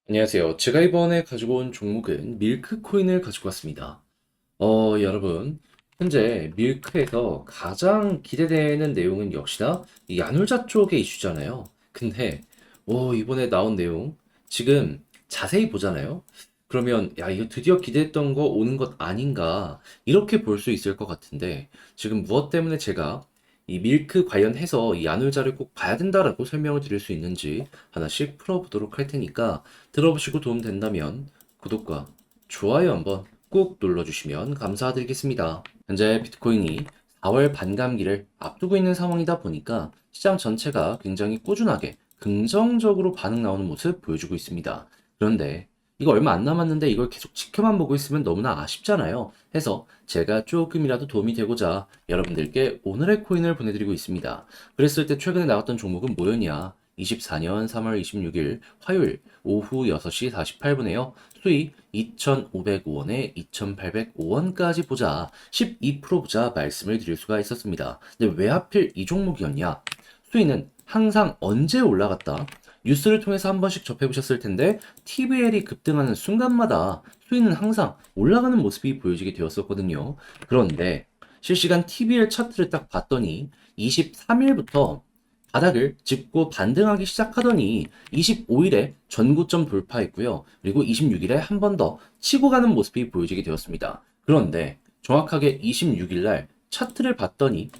안녕하세요. 제가 이번에 가지고 온 종목은 밀크코인을 가지고 왔습니다. 여러분, 현재 밀크에서 가장 기대되는 내용은 역시나 이 야놀자 쪽의 이슈잖아요. 근데, 이번에 나온 내용, 지금 자세히 보잖아요. 그러면, 야, 이거 드디어 기대했던 거 오는 것 아닌가, 이렇게 볼 수 있을 것 같은데, 지금 무엇 때문에 제가 이 밀크 관련해서 이 야놀자를 꼭 봐야 된다라고 설명을 드릴 수 있는지 하나씩 풀어보도록 할 테니까, 들어보시고 도움 된다면 구독과 좋아요 한번 꾹 눌러주시면 감사드리겠습니다. 현재 비트코인이 4월 반감기를 앞두고 있는 상황이다 보니까 시장 전체가 굉장히 꾸준하게 긍정적으로 반응 나오는 모습 보여주고 있습니다. 그런데 이거 얼마 안 남았는데 이걸 계속 지켜만 보고 있으면 너무나 아쉽잖아요. 해서 제가 조금이라도 도움이 되고자 여러분들께 오늘의 코인을 보내드리고 있습니다. 그랬을 때 최근에 나왔던 종목은 뭐였냐? 24년 3월 26일 화요일 오후 6시 48분에요. 수익 2,505원에 2,805원까지 보자. 12% 보자 말씀을 드릴 수가 있었습니다. 근데 왜 하필 이 종목이었냐? 수익은 항상 언제 올라갔다? 뉴스를 통해서 한 번씩 접해보셨을 텐데 TVL이 급등하는 순간마다 수익은 항상 올라가는 모습이 보여지게 되었었거든요. 그런데 실시간 TVL 차트를 딱 봤더니 23일부터 바닥을 짚고 반등하기 시작하더니 25일에 전고점 돌파했고요. 그리고 26일에 한 번 더 치고 가는 모습이 보여지게 되었습니다. 그런데 정확하게 26일 날 차트를 봤더니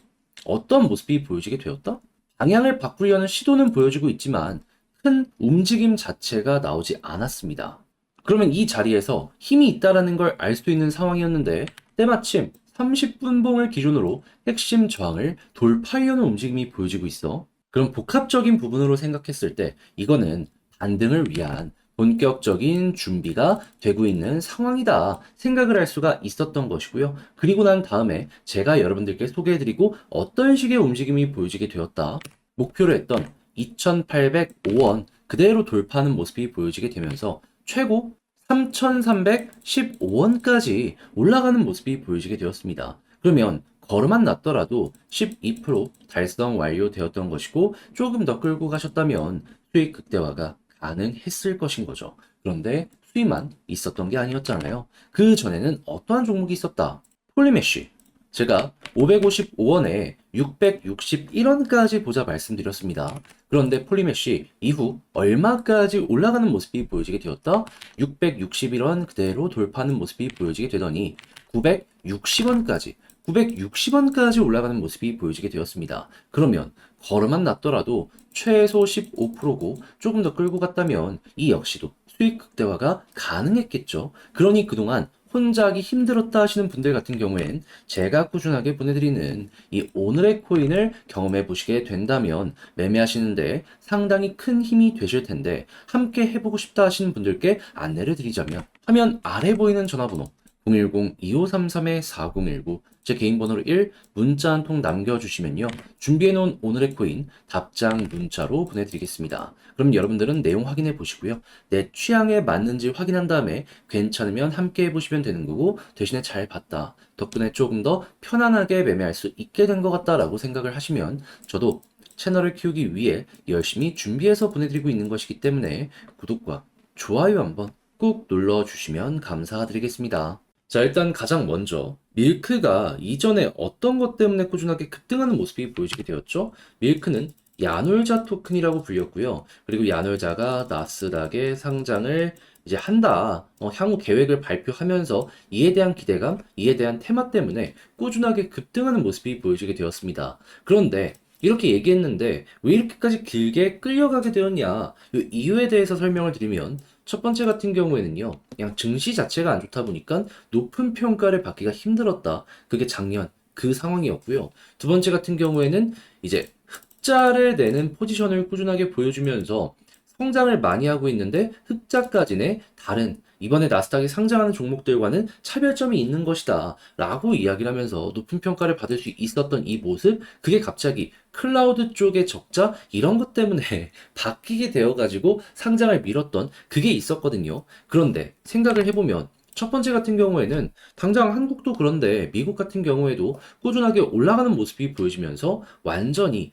어떤 모습이 보여지게 되었다? 방향을 바꾸려는 시도는 보여지고 있지만 큰 움직임 자체가 나오지 않았습니다. 그러면 이 자리에서 힘이 있다라는 걸 알 수 있는 상황이었는데 때마침 30분봉을 기준으로 핵심 저항을 돌파하려는 움직임이 보여지고 있어. 그럼 복합적인 부분으로 생각했을 때 이거는 반등을 위한 본격적인 준비가 되고 있는 상황이다 생각을 할 수가 있었던 것이고요. 그리고 난 다음에 제가 여러분들께 소개해드리고 어떤 식의 움직임이 보여지게 되었다. 목표로 했던 2,805원 그대로 돌파하는 모습이 보여지게 되면서 최고 3,315원까지 올라가는 모습이 보여지게 되었습니다. 그러면 걸음만 났더라도 12% 달성 완료되었던 것이고 조금 더 끌고 가셨다면 수익 극대화가 가능했을 것인 거죠. 그런데 수익만 있었던 게 아니었잖아요. 그 전에는 어떠한 종목이 있었다? 폴리메쉬. 제가 555원에 661원까지 보자 말씀드렸습니다. 그런데 폴리메쉬 이후 얼마까지 올라가는 모습이 보여지게 되었다? 661원 그대로 돌파하는 모습이 보여지게 되더니 960원까지 960원까지 올라가는 모습이 보여지게 되었습니다. 그러면 걸음만 났더라도 최소 15%고 조금 더 끌고 갔다면 이 역시도 수익 극대화가 가능했겠죠. 그러니 그동안 혼자 하기 힘들었다 하시는 분들 같은 경우엔 제가 꾸준하게 보내드리는 이 오늘의 코인을 경험해 보시게 된다면 매매하시는데 상당히 큰 힘이 되실 텐데 함께 해보고 싶다 하시는 분들께 안내를 드리자면 화면 아래 보이는 전화번호 010-2533-4019 제 개인 번호로 1 문자 한 통 남겨주시면요. 준비해놓은 오늘의 코인 답장 문자로 보내드리겠습니다. 그럼 여러분들은 내용 확인해 보시고요. 내 취향에 맞는지 확인한 다음에 괜찮으면 함께 해보시면 되는 거고 대신에 잘 봤다. 덕분에 조금 더 편안하게 매매할 수 있게 된 것 같다라고 생각을 하시면 저도 채널을 키우기 위해 열심히 준비해서 보내드리고 있는 것이기 때문에 구독과 좋아요 한번 꾹 눌러주시면 감사드리겠습니다. 자, 일단 가장 먼저 밀크가 이전에 어떤 것 때문에 꾸준하게 급등하는 모습이 보여지게 되었죠? 밀크는 야놀자 토큰이라고 불렸고요. 그리고 야놀자가 나스닥에 상장을 이제 한다. 향후 계획을 발표하면서 이에 대한 기대감, 이에 대한 테마 때문에 꾸준하게 급등하는 모습이 보여지게 되었습니다. 그런데 이렇게 얘기했는데 왜 이렇게까지 길게 끌려가게 되었냐? 이 이유에 대해서 설명을 드리면 첫 번째 같은 경우에는요. 그냥 증시 자체가 안 좋다 보니까 높은 평가를 받기가 힘들었다. 그게 작년 그 상황이었고요. 두 번째 같은 경우에는 이제 흑자를 내는 포지션을 꾸준하게 보여주면서 성장을 많이 하고 있는데 흑자까지는 다른 이번에 나스닥이 상장하는 종목들과는 차별점이 있는 것이다 라고 이야기를 하면서 높은 평가를 받을 수 있었던 이 모습 그게 갑자기 클라우드 쪽의 적자 이런 것 때문에 바뀌게 되어가지고 상장을 미뤘던 그게 있었거든요. 그런데 생각을 해보면 첫 번째 같은 경우에는 당장 한국도 그런데 미국 같은 경우에도 꾸준하게 올라가는 모습이 보여지면서 완전히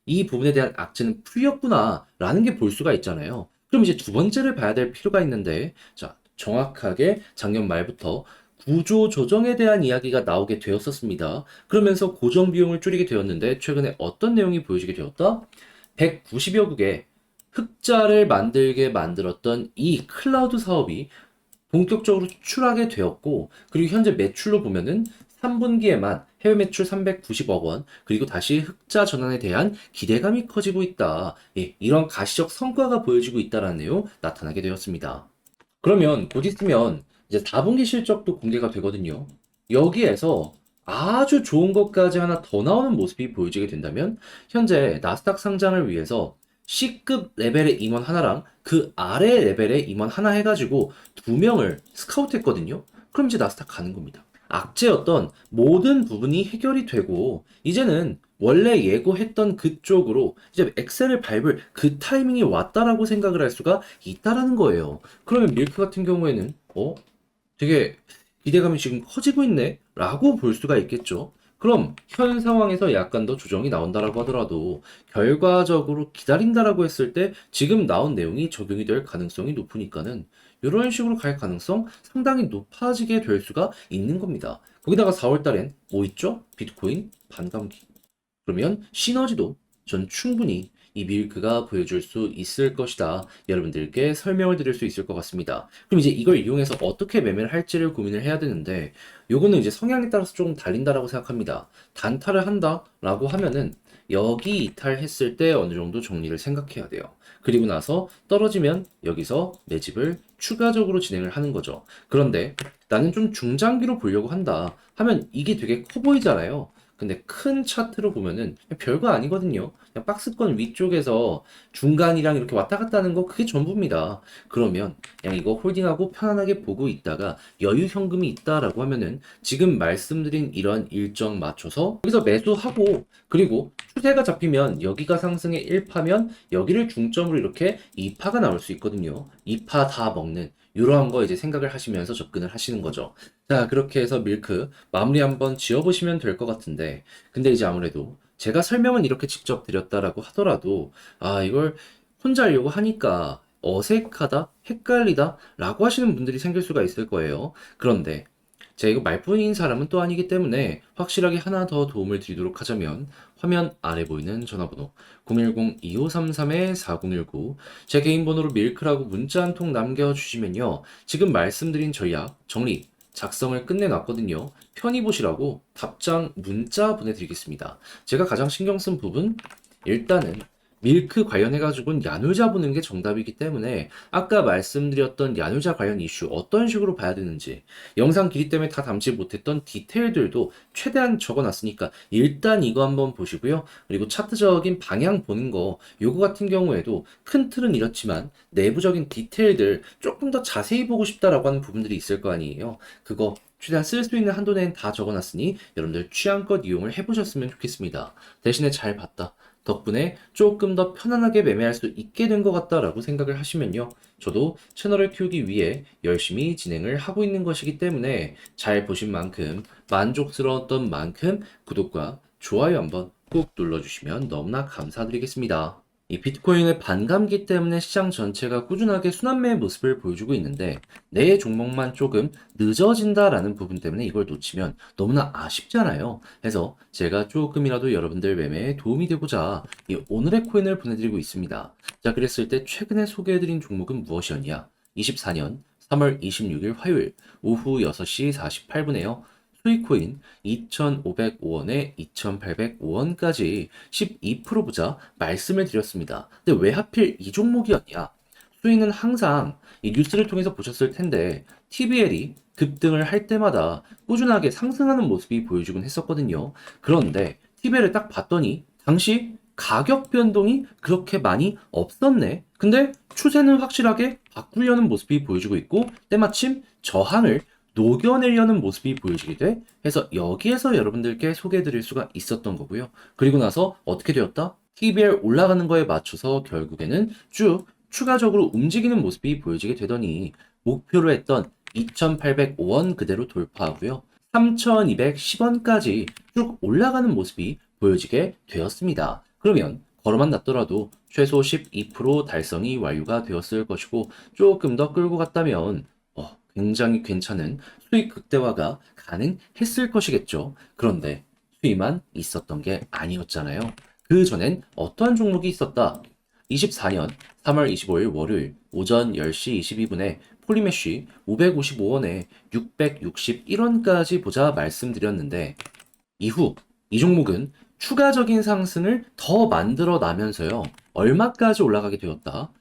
이 부분에 대한 악재는 풀렸구나 라는 게 볼 수가 있잖아요. 그럼 이제 두 번째를 봐야 될 필요가 있는데, 자, 정확하게 작년 말부터 구조 조정에 대한 이야기가 나오게 되었었습니다. 그러면서 고정 비용을 줄이게 되었는데, 최근에 어떤 내용이 보여지게 되었다? 190여국의 흑자를 만들게 만들었던 이 클라우드 사업이 본격적으로 수출하게 되었고, 그리고 현재 매출로 보면은 3분기에만 해외 매출 390억 원, 그리고 다시 흑자 전환에 대한 기대감이 커지고 있다. 예, 이런 가시적 성과가 보여지고 있다는 내용 나타나게 되었습니다. 그러면 곧 있으면 이제 4분기 실적도 공개가 되거든요. 여기에서 아주 좋은 것까지 하나 더 나오는 모습이 보여지게 된다면 현재 나스닥 상장을 위해서 C급 레벨의 임원 하나랑 그 아래 레벨의 임원 하나 해가지고 두 명을 스카우트했거든요. 그럼 이제 나스닥 가는 겁니다. 악재였던 모든 부분이 해결이 되고 이제는 원래 예고했던 그쪽으로 이제 엑셀을 밟을 그 타이밍이 왔다라고 생각을 할 수가 있다라는 거예요. 그러면 밀크 같은 경우에는 되게 기대감이 지금 커지고 있네? 라고 볼 수가 있겠죠. 그럼 현 상황에서 약간 더 조정이 나온다라고 하더라도 결과적으로 기다린다라고 했을 때 지금 나온 내용이 적용이 될 가능성이 높으니까는 이런 식으로 갈 가능성 상당히 높아지게 될 수가 있는 겁니다. 거기다가 4월 달엔 뭐 있죠? 비트코인 반감기. 그러면 시너지도 전 충분히 이 밀크가 보여줄 수 있을 것이다. 여러분들께 설명을 드릴 수 있을 것 같습니다. 그럼 이제 이걸 이용해서 어떻게 매매를 할지를 고민을 해야 되는데, 요거는 이제 성향에 따라서 조금 달린다라고 생각합니다. 단타를 한다라고 하면은 여기 이탈했을 때 어느 정도 정리를 생각해야 돼요. 그리고 나서 떨어지면 여기서 매집을 추가적으로 진행을 하는 거죠. 그런데 나는 좀 중장기로 보려고 한다 하면 이게 되게 커 보이잖아요. 근데 큰 차트로 보면은 별거 아니거든요. 그냥 박스권 위쪽에서 중간이랑 이렇게 왔다 갔다 하는 거 그게 전부입니다. 그러면 그냥 이거 홀딩하고 편안하게 보고 있다가 여유 현금이 있다라고 하면은 지금 말씀드린 이런 일정 맞춰서 여기서 매수하고, 그리고 추세가 잡히면 여기가 상승의 1파면 여기를 중점으로 이렇게 2파가 나올 수 있거든요. 2파 다 먹는 이러한 거 이제 생각을 하시면서 접근을 하시는 거죠. 자, 그렇게 해서 밀크 마무리 한번 지어보시면 될 것 같은데, 근데 이제 아무래도 제가 설명은 이렇게 직접 드렸다라고 하더라도, 이걸 혼자 하려고 하니까 어색하다, 헷갈리다, 라고 하시는 분들이 생길 수가 있을 거예요. 그런데 제가 이거 말뿐인 사람은 또 아니기 때문에 확실하게 하나 더 도움을 드리도록 하자면, 화면 아래 보이는 전화번호 010-2533-4019, 제 개인 번호로 밀크라고 문자 한 통 남겨주시면요, 지금 말씀드린 전략 정리 작성을 끝내놨거든요. 편히 보시라고 답장 문자 보내드리겠습니다. 제가 가장 신경 쓴 부분, 일단은 밀크 관련해가지고는 야누자 보는 게 정답이기 때문에 아까 말씀드렸던 야누자 관련 이슈 어떤 식으로 봐야 되는지, 영상 길이 때문에 다 담지 못했던 디테일들도 최대한 적어놨으니까 일단 이거 한번 보시고요. 그리고 차트적인 방향 보는 거, 요거 같은 경우에도 큰 틀은 이렇지만 내부적인 디테일들 조금 더 자세히 보고 싶다라고 하는 부분들이 있을 거 아니에요. 그거 최대한 쓸 수 있는 한도 내엔 다 적어놨으니 여러분들 취향껏 이용을 해보셨으면 좋겠습니다. 대신에 잘 봤다, 덕분에 조금 더 편안하게 매매할 수 있게 된 것 같다라고 생각을 하시면요, 저도 채널을 키우기 위해 열심히 진행을 하고 있는 것이기 때문에 잘 보신 만큼, 만족스러웠던 만큼 구독과 좋아요 한번 꾹 눌러주시면 너무나 감사드리겠습니다. 이 비트코인의 반감기 때문에 시장 전체가 꾸준하게 순환매의 모습을 보여주고 있는데, 내 종목만 조금 늦어진다라는 부분 때문에 이걸 놓치면 너무나 아쉽잖아요. 그래서 제가 조금이라도 여러분들 매매에 도움이 되고자 이 오늘의 코인을 보내드리고 있습니다. 자, 그랬을 때 최근에 소개해드린 종목은 무엇이었냐? 24년 3월 26일 화요일 오후 6시 48분에요. 수익코인 2,505원에 2,805원까지 12% 보자 말씀을 드렸습니다. 근데 왜 하필 이 종목이었냐? 수익은 항상 이 뉴스를 통해서 보셨을 텐데 TBL이 급등을 할 때마다 꾸준하게 상승하는 모습이 보여주곤 했었거든요. 그런데 TBL을 딱 봤더니 당시 가격 변동이 그렇게 많이 없었네. 근데 추세는 확실하게 바꾸려는 모습이 보여주고 있고 때마침 저항을 녹여내려는 모습이 보여지게 돼. 해서 여기에서 여러분들께 소개해드릴 수가 있었던 거고요. 그리고 나서 어떻게 되었다? TBL 올라가는 거에 맞춰서 결국에는 쭉 추가적으로 움직이는 모습이 보여지게 되더니 목표로 했던 2,805원 그대로 돌파하고요. 3,210원까지 쭉 올라가는 모습이 보여지게 되었습니다. 그러면 걸어만 놨더라도 최소 12% 달성이 완료가 되었을 것이고 조금 더 끌고 갔다면 굉장히 괜찮은 수익 극대화가 가능했을 것이겠죠. 그런데 수익만 있었던 게 아니었잖아요. 그 전엔 어떠한 종목이 있었다? 24년 3월 25일 월요일 오전 10시 22분에 폴리메쉬 555원에 661원까지 보자 말씀드렸는데 이후 이 종목은 추가적인 상승을 더 만들어 나면서요. 얼마까지 올라가게 되었다?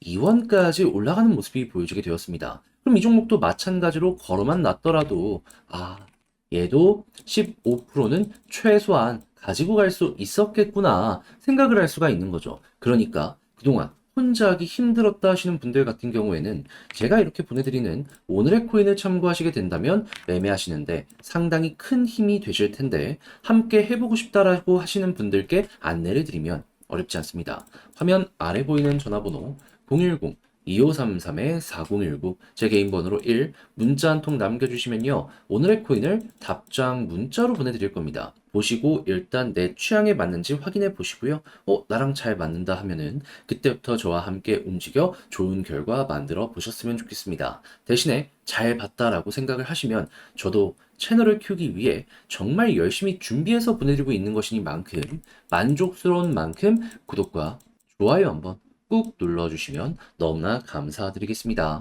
952원까지 올라가는 모습이 보여지게 되었습니다. 그럼 이 종목도 마찬가지로 걸어만 놨더라도 얘도 15%는 최소한 가지고 갈 수 있었겠구나 생각을 할 수가 있는 거죠. 그러니까 그동안 혼자 하기 힘들었다 하시는 분들 같은 경우에는 제가 이렇게 보내드리는 오늘의 코인을 참고하시게 된다면 매매하시는데 상당히 큰 힘이 되실 텐데 함께 해보고 싶다라고 하시는 분들께 안내를 드리면 어렵지 않습니다. 화면 아래 보이는 전화번호 010-2533-4019 제 개인 번호로 1 문자 한 통 남겨주시면요. 오늘의 코인을 답장 문자로 보내드릴 겁니다. 보시고 일단 내 취향에 맞는지 확인해 보시고요. 나랑 잘 맞는다 하면은 그때부터 저와 함께 움직여 좋은 결과 만들어 보셨으면 좋겠습니다. 대신에 잘 봤다라고 생각을 하시면 저도 채널을 키우기 위해 정말 열심히 준비해서 보내드리고 있는 것이니만큼 만족스러운 만큼 구독과 좋아요 한번 꾹 눌러주시면 너무나 감사드리겠습니다.